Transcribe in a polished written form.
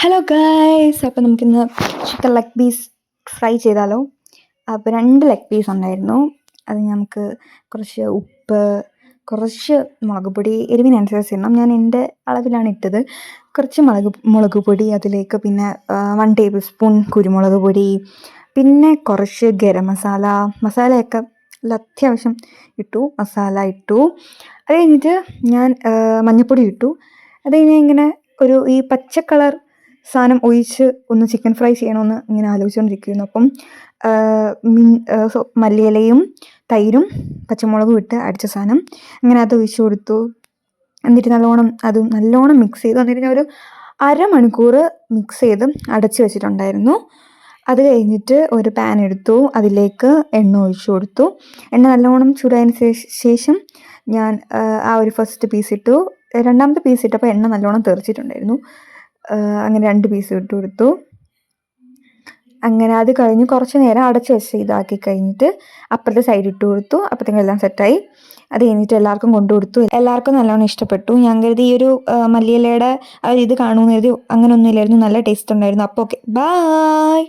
Hello guys, അപ്പോൾ നമുക്കിന്ന് chicken leg piece fry ചെയ്താലോ? അപ്പോൾ 2 ലെഗ് പീസ് ഉണ്ടായിരുന്നു. അത് നമുക്ക് കുറച്ച് ഉപ്പ്, കുറച്ച് മുളക് പൊടി, എരിവിനനുസരിച്ച് ഇടണം. ഞാൻ എൻ്റെ അളവിലാണ് ഇട്ടത്. കുറച്ച് മുളക് പൊടി, അതിലേക്ക് പിന്നെ 1 ടേബിൾ സ്പൂൺ കുരുമുളക് പൊടി, പിന്നെ കുറച്ച് ഗരം മസാലയൊക്കെ അത്യാവശ്യം ഇട്ടു. മസാല ഇട്ടു. അത് കഴിഞ്ഞിട്ട് ഞാൻ മഞ്ഞൾപ്പൊടി ഇട്ടു. അത് കഴിഞ്ഞ് ഇങ്ങനെ ഈ പച്ച കളർ സാധനം ഒഴിച്ച് ഒന്ന് ചിക്കൻ ഫ്രൈ ചെയ്യണമെന്ന് ഇങ്ങനെ ആലോചിച്ചുകൊണ്ടിരിക്കുന്നു. അപ്പം മല്ലിയിലയും തൈരും പച്ചമുളകും ഇട്ട് അടിച്ച സാധനം അങ്ങനെ അത് ഒഴിച്ച് കൊടുത്തു. എന്നിട്ട് നല്ലോണം മിക്സ് ചെയ്തു. എന്നിട്ട് ഞാൻ ഒരു അരമണിക്കൂർ മിക്സ് ചെയ്ത് അടച്ച് വെച്ചിട്ടുണ്ടായിരുന്നു. അത് കഴിഞ്ഞിട്ട് ഒരു പാൻ എടുത്തു. അതിലേക്ക് എണ്ണ ഒഴിച്ചു കൊടുത്തു. എണ്ണ നല്ലോണം ചൂടായതിന് ശേഷം ഞാൻ ഒരു ഫസ്റ്റ് പീസ് ഇട്ടു. രണ്ടാമത്തെ പീസ് ഇട്ടപ്പോൾ എണ്ണ നല്ലോണം തെറിച്ചിട്ടുണ്ടായിരുന്നു. അങ്ങനെ 2 പീസ് ഇട്ട് കൊടുത്തു. അങ്ങനെ അത് കഴിഞ്ഞ് കുറച്ച് നേരം അടച്ച് വെച്ച് ഇതാക്കി കഴിഞ്ഞിട്ട് അപ്പുറത്തെ സൈഡ് ഇട്ട് കൊടുത്തു. അപ്പോഴത്തേക്കും എല്ലാം സെറ്റായി. അത് കഴിഞ്ഞിട്ട് എല്ലാവർക്കും കൊണ്ടു കൊടുത്തു. എല്ലാവർക്കും നല്ലോണം ഇഷ്ടപ്പെട്ടു. ഞാൻ കരുതി ഈ ഒരു മല്ലിയിലയുടെ ഇത് കാണുമെന്ന് കരുതി. അങ്ങനെയൊന്നും ഇല്ലായിരുന്നു. നല്ല ടേസ്റ്റ് ഉണ്ടായിരുന്നു. അപ്പോൾ ഓക്കെ, ബൈ.